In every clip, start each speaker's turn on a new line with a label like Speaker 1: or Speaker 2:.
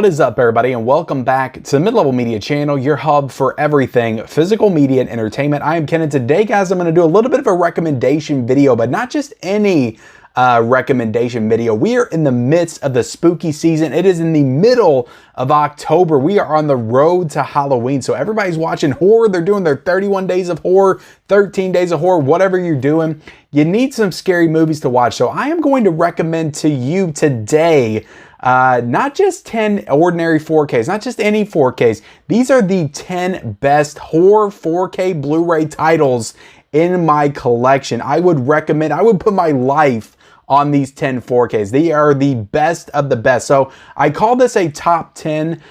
Speaker 1: What is up, everybody, and welcome back to the Mid-Level Media channel, your hub for everything physical media and entertainment. I am Ken, and today, guys, I'm going to do a little bit of a recommendation video, but not just any recommendation video. We are in the midst of the spooky season. It is in the middle of October. We are on the road to Halloween. So everybody's watching horror. They're doing their 31 days of horror, 13 days of horror, whatever you're doing. You need some scary movies to watch. So I am going to recommend to you today not just 10 ordinary 4Ks, not just any 4Ks. These are the 10 best horror 4K Blu-ray titles in my collection. I would put my life on these 10 4Ks. They are the best of the best. So I call this a top 10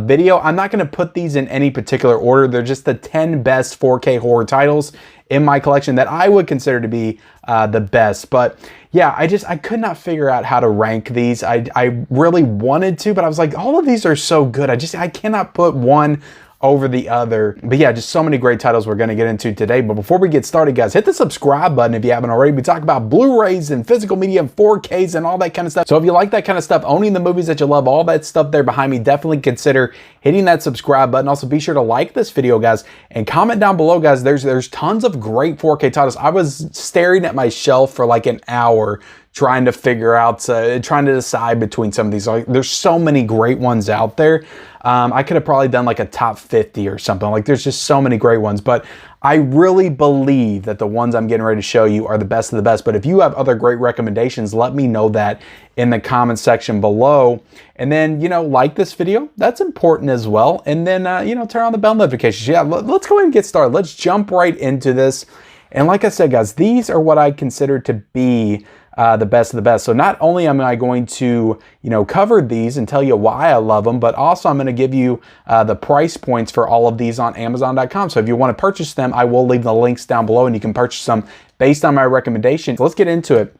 Speaker 1: video. I'm not going to put these in any particular order. They're just the 10 best 4K horror titles in my collection that I would consider to be the best. But yeah, I could not figure out how to rank these. I really wanted to, but I was like, all of these are so good. I cannot put one over the other. But yeah, just so many great titles we're going to get into today. But before we get started, guys, hit the subscribe button if you haven't already. We talk about Blu-rays and physical media and 4Ks and all that kind of stuff. So if you like that kind of stuff, owning the movies that you love, all that stuff there behind me, definitely consider hitting that subscribe button. Also, be sure to like this video, guys, and comment down below, guys. There's tons of great 4K titles. I was staring at my shelf for like an hour trying to figure out, trying to decide between some of these. Like, there's so many great ones out there. I could have probably done like a top 50 or something. Like, there's just so many great ones, but I really believe that the ones I'm getting ready to show you are the best of the best. But if you have other great recommendations, let me know that in the comments section below. And then, like this video, that's important as well. And then, turn on the bell notifications. Yeah, let's go ahead and get started. Let's jump right into this. And like I said, guys, these are what I consider to be the best of the best. So not only am I going to, cover these and tell you why I love them, but also I'm going to give you the price points for all of these on Amazon.com. So if you want to purchase them, I will leave the links down below and you can purchase them based on my recommendations. Let's get into it.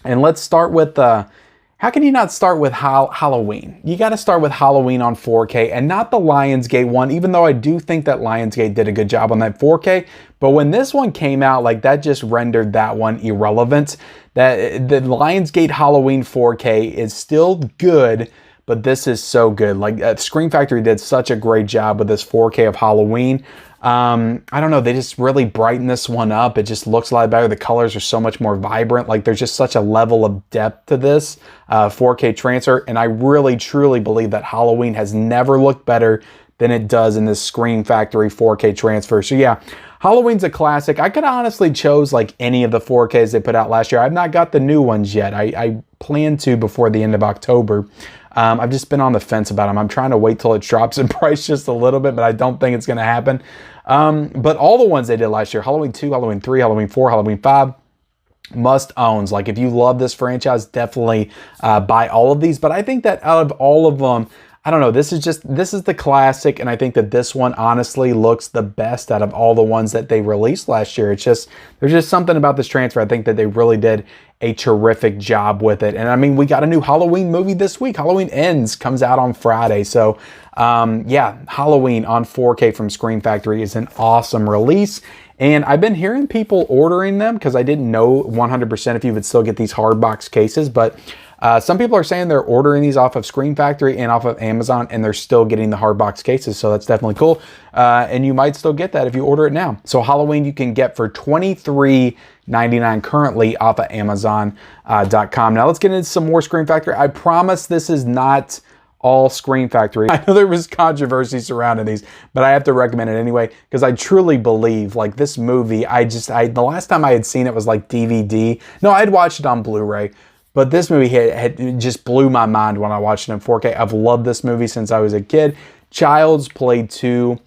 Speaker 1: And let's start with, how can you not start with Halloween? You got to start with Halloween on 4K and not the Lionsgate one, even though I do think that Lionsgate did a good job on that 4K. But when this one came out, like, that just rendered that one irrelevant. That the Lionsgate Halloween 4K is still good, but this is so good. Like, Scream Factory did such a great job with this 4K of Halloween. I don't know, they just really brighten this one up. It just looks a lot better. The colors are so much more vibrant. Like, there's just such a level of depth to this 4K transfer. And I really, truly believe that Halloween has never looked better than it does in this Scream Factory 4K transfer. So yeah, Halloween's a classic. I could honestly chose like any of the 4Ks they put out last year. I've not got the new ones yet. I plan to before the end of October. I've just been on the fence about them. I'm trying to wait till it drops in price just a little bit, but I don't think it's going to happen. But all the ones they did last year, Halloween 2, Halloween 3, Halloween 4, Halloween 5, must owns. Like, if you love this franchise, definitely buy all of these. But I think that out of all of them, I don't know, this is the classic, and I think that this one honestly looks the best out of all the ones that they released last year. There's just something about this transfer. I think that they really did a terrific job with it. And I mean, we got a new Halloween movie this week. Halloween Ends comes out on Friday. So yeah, Halloween on 4K from Scream Factory is an awesome release. And I've been hearing people ordering them because I didn't know 100% if you would still get these hard box cases, but some people are saying they're ordering these off of Scream Factory and off of Amazon, and they're still getting the hard box cases. So that's definitely cool. And you might still get that if you order it now. So Halloween you can get for $23.99 currently off of Amazon.com. Now let's get into some more Scream Factory. I promise this is not all Scream Factory. I know there was controversy surrounding these, but I have to recommend it anyway because I truly believe, like, this movie, the last time I had seen it was like DVD. No, I'd watched it on Blu-ray. But this movie had just blew my mind when I watched it in 4K. I've loved this movie since I was a kid. Child's Play 2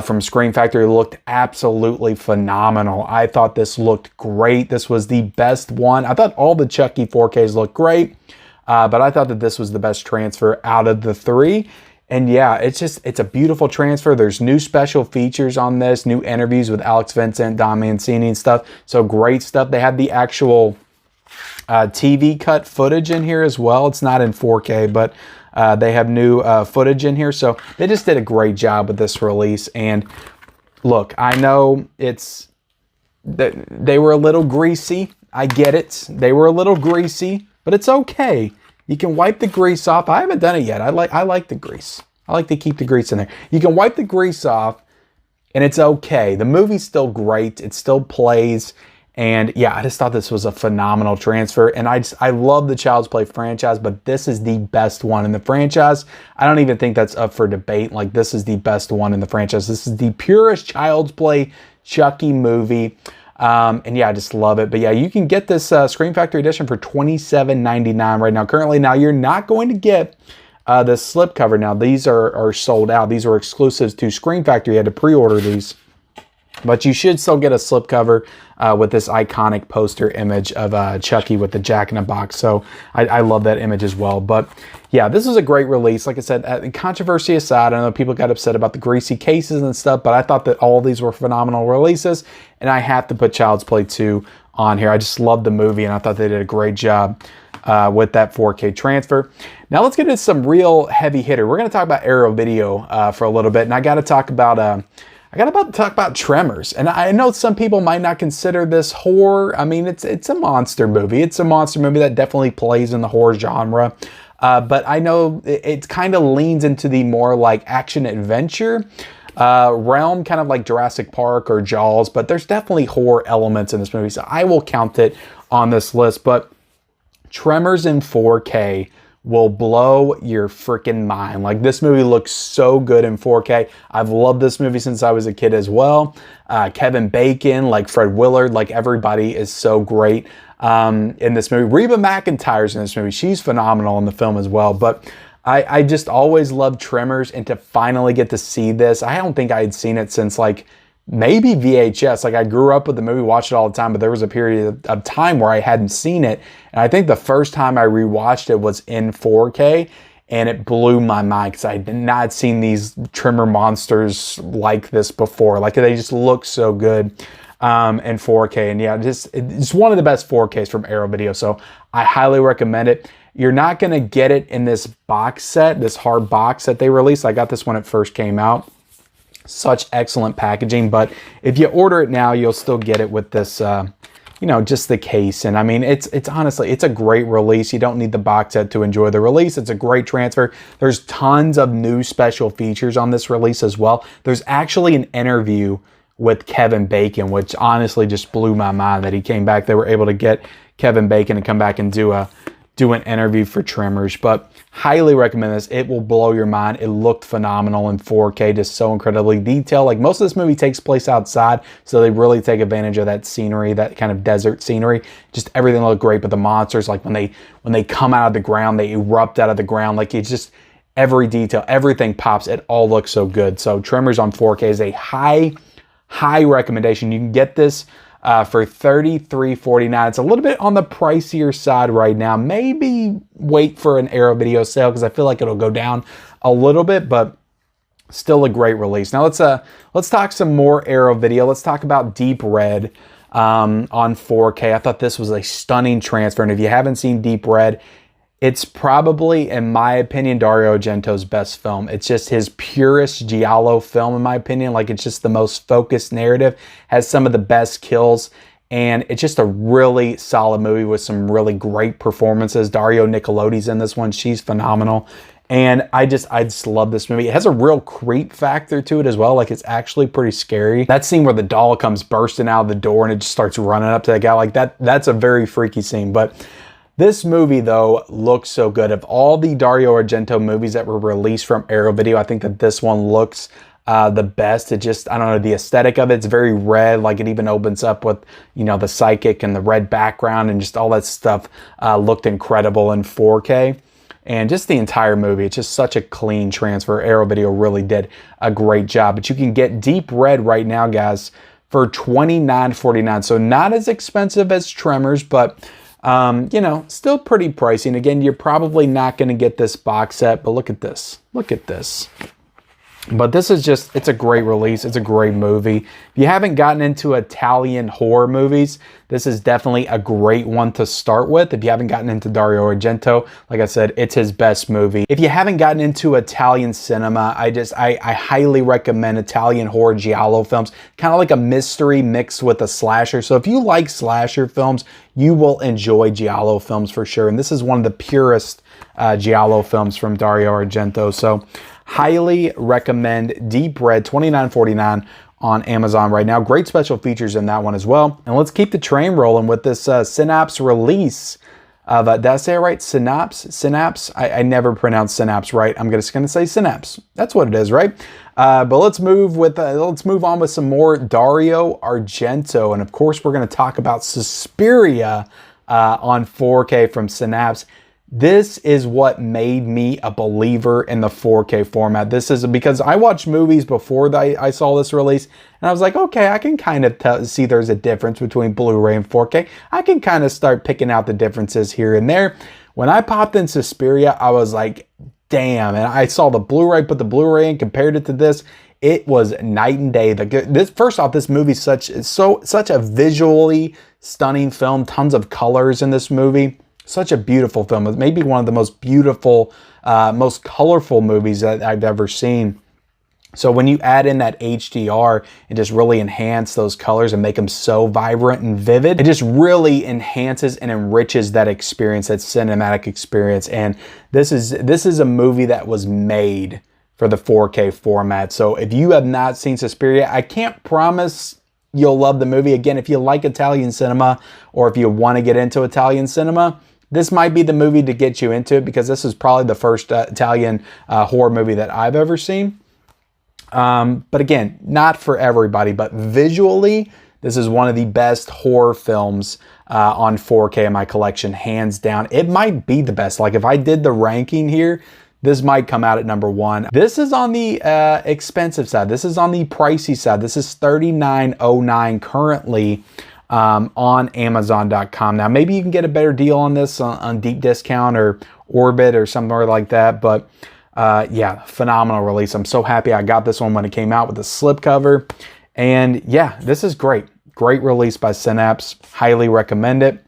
Speaker 1: from Scream Factory looked absolutely phenomenal. I thought this looked great. This was the best one. I thought all the Chucky 4Ks looked great, but I thought that this was the best transfer out of the three. And yeah, it's a beautiful transfer. There's new special features on this, new interviews with Alex Vincent, Don Mancini and stuff. So great stuff. They had the actual TV cut footage in here as well. It's not in 4K, but they have new footage in here. So they just did a great job with this release. And look, I know they were a little greasy. I get it. They were a little greasy, but it's okay. You can wipe the grease off. I haven't done it yet. I like the grease. I like to keep the grease in there. You can wipe the grease off, and it's okay. The movie's still great. It still plays. And yeah, I just thought this was a phenomenal transfer. And I love the Child's Play franchise, but this is the best one in the franchise. I don't even think that's up for debate. Like, this is the best one in the franchise. This is the purest Child's Play Chucky movie. And yeah, I just love it. But yeah, you can get this Scream Factory edition for $27.99 right now. Currently, now you're not going to get the slipcover. Now, these are sold out. These are exclusives to Scream Factory. You had to pre-order these. But you should still get a slipcover with this iconic poster image of Chucky with the Jack-in-a-Box. So I love that image as well. But yeah, this is a great release. Like I said, controversy aside, I know people got upset about the greasy cases and stuff, but I thought that all these were phenomenal releases. And I have to put Child's Play 2 on here. I just love the movie, and I thought they did a great job with that 4K transfer. Now let's get into some real heavy hitter. We're going to talk about Arrow Video for a little bit, and I got to talk about Tremors. And I know some people might not consider this horror. I mean, it's a monster movie. It's a monster movie that definitely plays in the horror genre. But I know it kind of leans into the more like action adventure realm, kind of like Jurassic Park or Jaws. But there's definitely horror elements in this movie, so I will count it on this list. But Tremors in 4K will blow your freaking mind. Like, this movie looks so good in 4K. I've loved this movie since I was a kid as well. Kevin Bacon, like Fred Willard, like everybody is so great in this movie. Reba McEntire's in this movie. She's phenomenal in the film as well. But I just always loved Tremors, and to finally get to see this, I don't think I had seen it since like maybe VHS. Like, I grew up with the movie, watched it all the time, but there was a period of time where I hadn't seen it. And I think the first time I rewatched it was in 4K, and it blew my mind because I had not seen these Tremor monsters like this before. Like, they just look so good in 4K. And yeah, it's one of the best 4Ks from Arrow Video, so I highly recommend it. You're not going to get it in this box set, this hard box that they released. I got this when it first came out. Such excellent packaging, but if you order it now, you'll still get it with this, you know, just the case. And I mean, it's honestly, it's a great release. You don't need the box set to enjoy the release. It's a great transfer. There's tons of new special features on this release as well. There's actually an interview with Kevin Bacon, which honestly just blew my mind that he came back. They were able to get Kevin Bacon to come back and do an interview for Tremors. But highly recommend this. It will blow your mind. It looked phenomenal in 4K, just so incredibly detailed. Like, most of this movie takes place outside, so they really take advantage of that scenery, that kind of desert scenery. Just everything looked great. But the monsters, like when they come out of the ground, they erupt out of the ground. Like, it's just every detail, everything pops. It all looks so good. So Tremors on 4K is a high recommendation. You can get this for $33.49. It's a little bit on the pricier side right now. Maybe wait for an Arrow Video sale, because I feel like it'll go down a little bit, but still a great release. Now let's talk some more Arrow Video. Let's talk about Deep Red on 4K. I thought this was a stunning transfer, and if you haven't seen Deep Red, it's probably, in my opinion, Dario Argento's best film. It's just his purest giallo film, in my opinion. Like, it's just the most focused narrative, has some of the best kills, and it's just a really solid movie with some really great performances. Dario Nicolodi's in this one. She's phenomenal. And I just love this movie. It has a real creep factor to it as well. Like, it's actually pretty scary. That scene where the doll comes bursting out of the door and it just starts running up to that guy, like that's a very freaky scene. But this movie, though, looks so good. Of all the Dario Argento movies that were released from Arrow Video, I think that this one looks the best. It just, I don't know, the aesthetic of it's very red. Like, it even opens up with, you know, the psychic and the red background, and just all that stuff looked incredible in 4K. And just the entire movie, it's just such a clean transfer. Arrow Video really did a great job. But you can get Deep Red right now, guys, for $29.49. So not as expensive as Tremors, but you know, still pretty pricey. And again, you're probably not going to get this box set, but look at this. Look at this. But this is just, it's a great release. It's a great movie. If you haven't gotten into Italian horror movies, this is definitely a great one to start with. If you haven't gotten into Dario Argento, like I said, it's his best movie. If you haven't gotten into Italian cinema, I highly recommend Italian horror giallo films, kind of like a mystery mixed with a slasher. So if you like slasher films, you will enjoy giallo films for sure. And this is one of the purest giallo films from Dario Argento. So highly recommend Deep Red, $29.49 on Amazon right now. Great special features in that one as well. And let's keep the train rolling with this Synapse release of, did I say it right? Synapse? I never pronounce Synapse right. I'm just going to say Synapse. That's what it is, right? But let's move on with some more Dario Argento. And of course, we're going to talk about Suspiria on 4K from Synapse. This is what made me a believer in the 4K format. This is because I watched movies before I saw this release, and I was like, okay, I can kind of see there's a difference between Blu-ray and 4K. I can kind of start picking out the differences here and there. When I popped in Suspiria, I was like, damn, and I saw the Blu-ray, put the Blu-ray in, compared it to this. It was night and day. First off, this movie is such a visually stunning film. Tons of colors in this movie. Such a beautiful film. It's maybe one of the most beautiful, most colorful movies that I've ever seen. So when you add in that HDR and just really enhance those colors and make them so vibrant and vivid, it just really enhances and enriches that experience, that cinematic experience. And this is a movie that was made for the 4K format. So if you have not seen Suspiria, I can't promise you'll love the movie. Again, if you like Italian cinema or if you want to get into Italian cinema, this might be the movie to get you into it, because this is probably the first Italian horror movie that I've ever seen. But again, not for everybody, but visually, this is one of the best horror films on 4K in my collection, hands down. It might be the best. Like if I did the ranking here, this might come out at number 1. This is on the expensive side. This is on the pricey side. This is $39.09 currently on Amazon.com. Now, maybe you can get a better deal on this on Deep Discount or Orbit or somewhere like that. But yeah, phenomenal release. I'm so happy I got this one when it came out with the slipcover. And yeah, this is great. Great release by Synapse. Highly recommend it.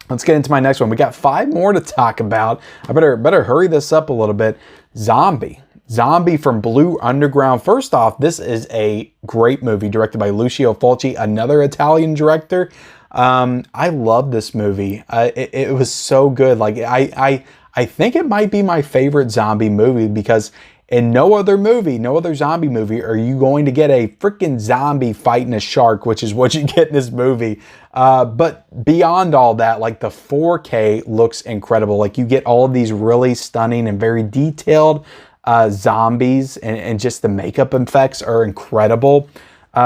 Speaker 1: Let's get into my next one. We got 5 more to talk about. I better hurry this up a little bit. Zombie from Blue Underground. First off, this is a great movie directed by Lucio Fulci, another Italian director. I love this movie. It was so good. Like I think it might be my favorite zombie movie, because in no other zombie movie are you going to get a freaking zombie fighting a shark, which is what you get in this movie. But beyond all that, like the 4K looks incredible. Like you get all of these really stunning and very detailed zombies, and just the makeup effects are incredible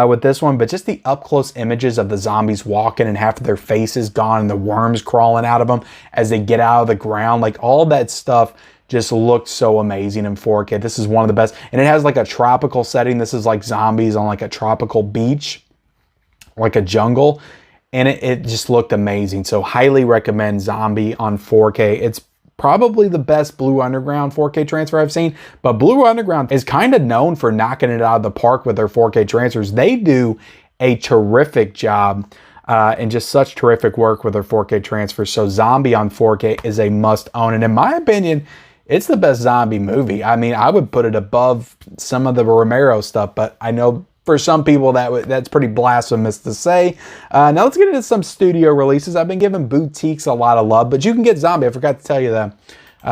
Speaker 1: with this one. But just the up close images of the zombies walking and half of their faces gone and the worms crawling out of them as they get out of the ground, like all that stuff just looked so amazing in 4K. This is one of the best, and it has like a tropical setting. This is like zombies on like a tropical beach, like a jungle, and it just looked amazing. So highly recommend Zombie on 4K. It's probably the best Blue Underground 4K transfer I've seen, but Blue Underground is kind of known for knocking it out of the park with their 4K transfers. They do a terrific job and just such terrific work with their 4K transfers. So Zombie on 4K is a must own, and in my opinion, it's the best zombie movie. I mean, I would put it above some of the Romero stuff, but I know for some people that's pretty blasphemous to say. Now let's get into some studio releases. I've been giving boutiques a lot of love, but you can get Zombie. I forgot to tell you that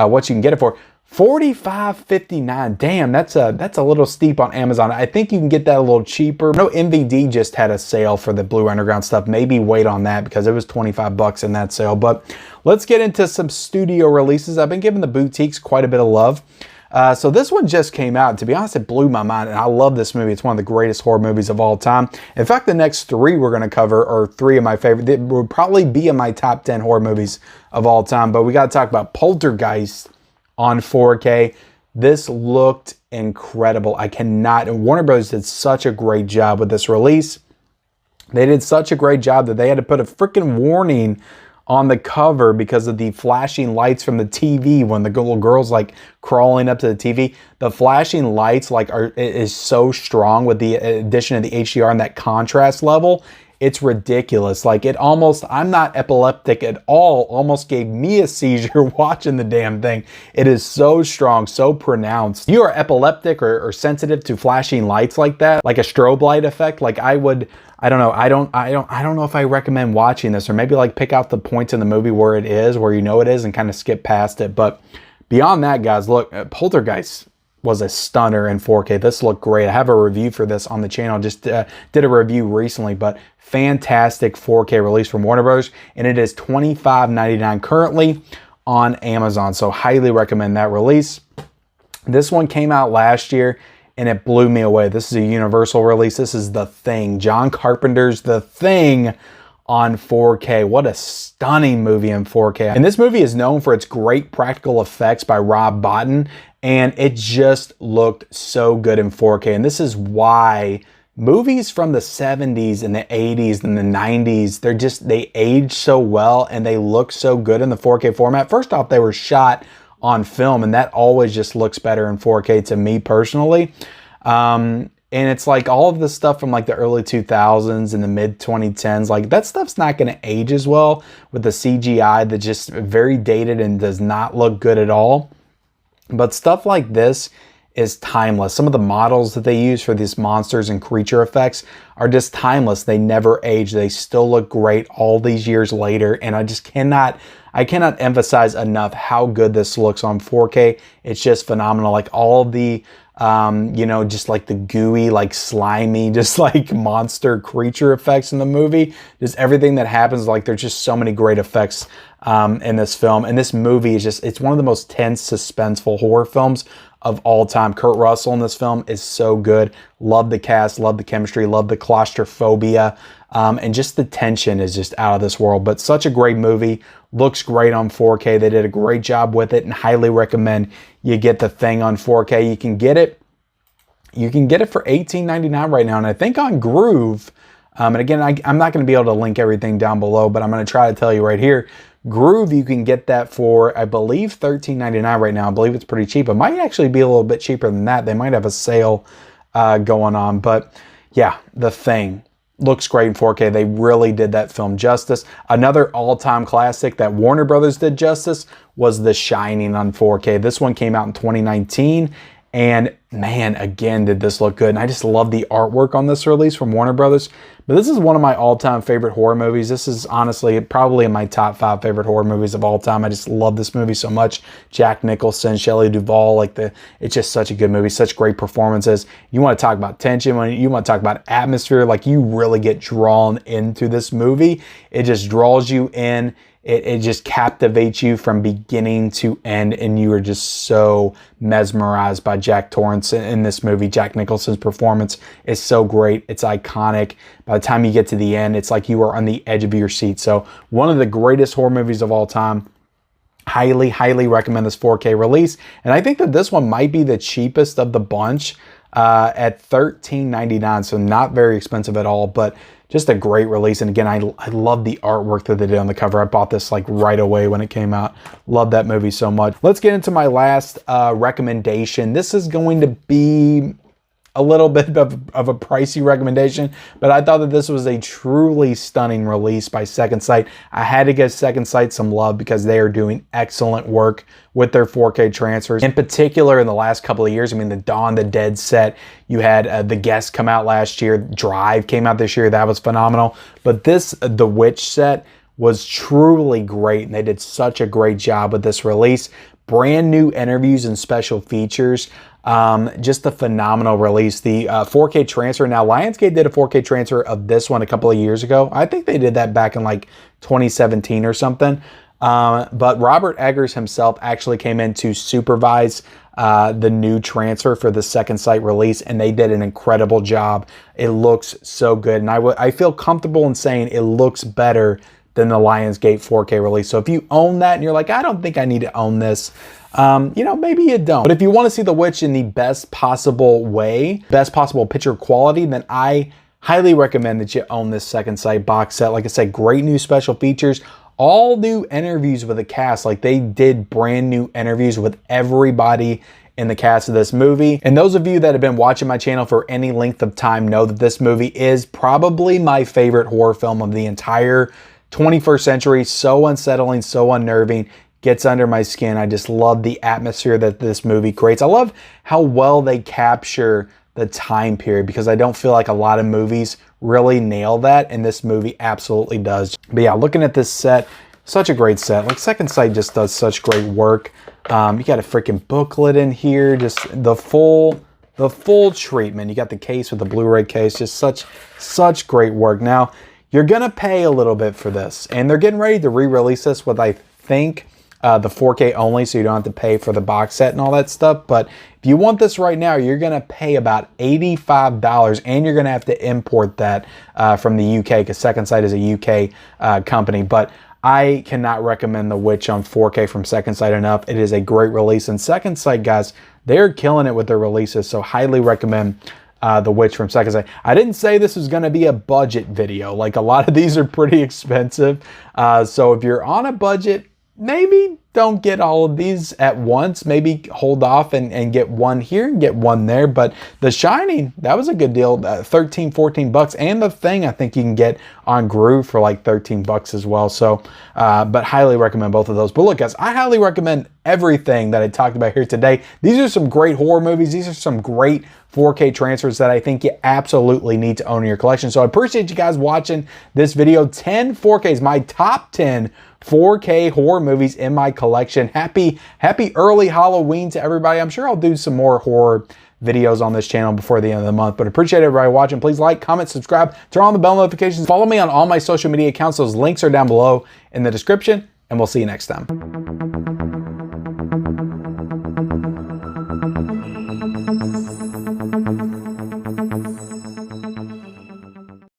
Speaker 1: what you can get it for. $45.59. Damn, that's a little steep on Amazon. I think you can get that a little cheaper. No, MVD just had a sale for the Blue Underground stuff. Maybe wait on that because it was 25 bucks in that sale. But let's get into some studio releases. I've been giving the boutiques quite a bit of love. So this one just came out. To be honest, it blew my mind, and I love this movie. It's one of the greatest horror movies of all time. In fact, the next 3 we're going to cover are 3 of my favorite. They will probably be in my top 10 horror movies of all time. But we got to talk about Poltergeist on 4K. This looked incredible. Warner Bros. Did such a great job with this release. They did such a great job that they had to put a freaking warning on the cover because of the flashing lights from the TV when the little girl's like crawling up to the TV. The flashing lights like is so strong with the addition of the HDR and that contrast level. It's ridiculous. Like it almost, I'm not epileptic at all, almost gave me a seizure watching the damn thing. It is so strong, so pronounced. You are epileptic or sensitive to flashing lights like that, like a strobe light effect. Like I don't know. I don't know if I recommend watching this, or maybe like pick out the points in the movie where it is, where you know it is, and kind of skip past it. But beyond that, guys, look, Poltergeist was a stunner in 4K. This looked great. I have a review for this on the channel. Just did a review recently, but fantastic 4K release from Warner Brothers, and it is $25.99 currently on Amazon. So highly recommend that release. This one came out last year and it blew me away. This is a Universal release. This is The Thing. John Carpenter's The Thing on 4K. What a stunning movie in 4K. And this movie is known for its great practical effects by Rob Bottin, and it just looked so good in 4K. And this is why movies from the 70s and the 80s and the 90s, they age so well and they look so good in the 4K format. First off, they were shot on film, and that always just looks better in 4K to me personally. And it's like all of the stuff from like the early 2000s and the mid 2010s, like that stuff's not going to age as well with the CGI that just very dated and does not look good at all. But stuff like this is timeless. Some of the models that they use for these monsters and creature effects are just timeless. They never age. They still look great all these years later. And I cannot emphasize enough how good this looks on 4K. It's just phenomenal. Like all of the, just like the gooey, like slimy, just like monster creature effects in the movie. Just everything that happens, like there's just so many great effects in this film. And this movie is just, it's one of the most tense, suspenseful horror films of all time. Kurt Russell in this film is so good. Love the cast, love the chemistry, love the claustrophobia, and just the tension is just out of this world. But such a great movie. Looks great on 4K. They did a great job with it, and highly recommend you get The Thing on 4K. You can get it for $18.99 right now, and I think on Groove. And again, I'm not going to be able to link everything down below, but I'm going to try to tell you right here. Groove, you can get that for, I believe, $13.99 right now. I believe it's pretty cheap. It might actually be a little bit cheaper than that. They might have a sale going on. But yeah, The Thing looks great in 4K. They really did that film justice. Another all-time classic that Warner Brothers did justice was The Shining on 4K. This one came out in 2019. And man, again, did this look good. And I just love the artwork on this release from Warner Brothers. But this is one of my all-time favorite horror movies. This is honestly probably in my top 5 favorite horror movies of all time. I just love this movie so much. Jack Nicholson, Shelley Duvall, it's just such a good movie. Such great performances. You want to talk about tension, you want to talk about atmosphere, like you really get drawn into this movie. It just draws you in. It just captivates you from beginning to end, and you are just so mesmerized by Jack Torrance in this movie. Jack Nicholson's performance is so great. It's iconic. By the time you get to the end, it's like you are on the edge of your seat. So one of the greatest horror movies of all time. Highly, highly recommend this 4K release. And I think that this one might be the cheapest of the bunch at $13.99. So not very expensive at all, but just a great release. And again, I love the artwork that they did on the cover. I bought this like right away when it came out. Love that movie so much. Let's get into my last recommendation. This is going to be a little bit of a pricey recommendation, but I thought that this was a truly stunning release by Second Sight. I had to give Second Sight some love because they are doing excellent work with their 4K transfers. In particular, in the last couple of years, I mean, the Dawn of the Dead set, you had The Guest come out last year, Drive came out this year, that was phenomenal. But this, The Witch set, was truly great, and they did such a great job with this release. Brand new interviews and special features. Just a phenomenal release. The 4K transfer. Now, Lionsgate did a 4K transfer of this one a couple of years ago. I think they did that back in like 2017 or something. But Robert Eggers himself actually came in to supervise the new transfer for the Second Sight release, and they did an incredible job. It looks so good, and I feel comfortable in saying it looks better than the Lionsgate 4K release. So if you own that and you're like, I don't think I need to own this, maybe you don't. But if you want to see The Witch in the best possible way, best possible picture quality, then I highly recommend that you own this Second Sight box set. Like I said, great new special features. all new interviews with the cast. Like, they did brand new interviews with everybody in the cast of this movie. And those of you that have been watching my channel for any length of time know that this movie is probably my favorite horror film of the entire 21st century. So unsettling, so unnerving, gets under my skin. I just love the atmosphere that this movie creates. I love how well they capture the time period, because I don't feel like a lot of movies really nail that, and this movie absolutely does. But yeah, looking at this set, such a great set. Like, Second Sight just does such great work. You got a freaking booklet in here, just the full treatment. You got the case with the Blu-ray case, just such great work. Now, you're gonna pay a little bit for this, and they're getting ready to re-release this with, I think, the 4K only, so you don't have to pay for the box set and all that stuff. But if you want this right now, you're gonna pay about $85, and you're gonna have to import that from the UK, because Second Sight is a UK company. But I cannot recommend The Witch on 4K from Second Sight enough. It is a great release, and Second Sight, guys, they're killing it with their releases, so highly recommend The Witch from Second Sight. I didn't say this was going to be a budget video. Like, a lot of these are pretty expensive, so if you're on a budget, maybe don't get all of these at once. Maybe hold off and get one here and get one there. But The Shining, that was a good deal, 13, 14 bucks. And The Thing, I think you can get on Groove for like 13 bucks as well. So, but highly recommend both of those. But look, guys, I highly recommend everything that I talked about here today. These are some great horror movies. These are some great 4K transfers that I think you absolutely need to own in your collection. So I appreciate you guys watching this video. 10 4Ks, my top 10 4K horror movies in my collection. Happy early Halloween to everybody. I'm sure I'll do some more horror videos on this channel before the end of the month, but appreciate everybody watching. Please like, comment, subscribe, turn on the bell notifications. Follow me on all my social media accounts. Those links are down below in the description, and we'll see you next time.